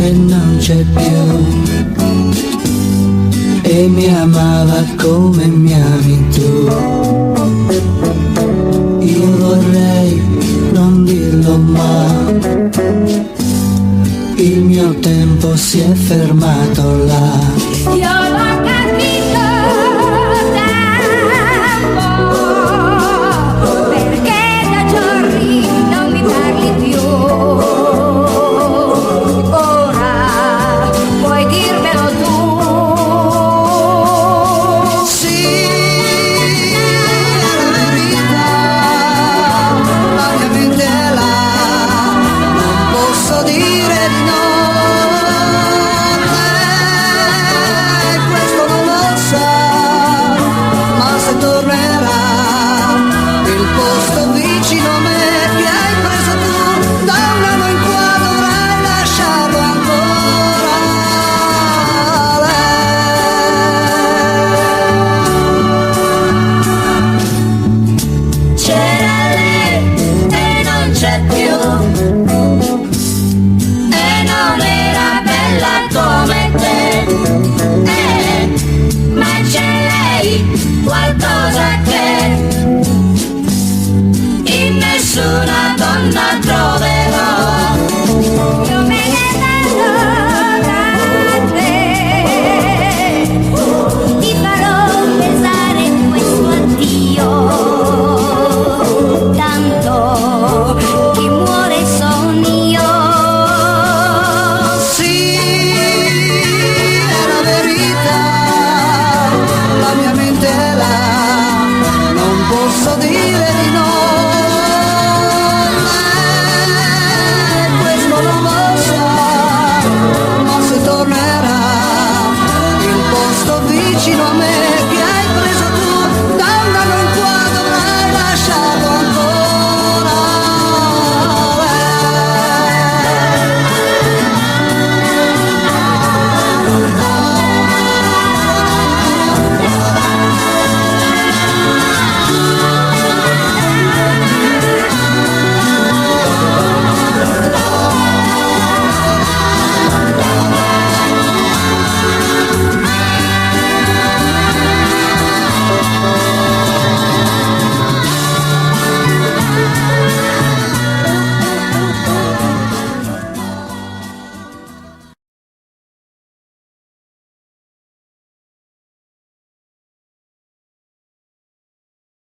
e non c'è più, e mi amava come mi ami tu. Io vorrei non dirlo, ma il mio tempo si è fermato là. Io l'ho capito tempo, perché da giorni non mi parli più. Ora puoi dirmelo tu. Sì, è la verità, la mia mente è là, non posso dire di no. Questo non lo so, ma se tornerà il posto vicino a me che hai preso tu, da un anno in qua dovrai lasciarlo ancora lei. C'era lei e non c'è più, e non era bella come te, ma c'è lei, qualcosa che in nessuna donna trova.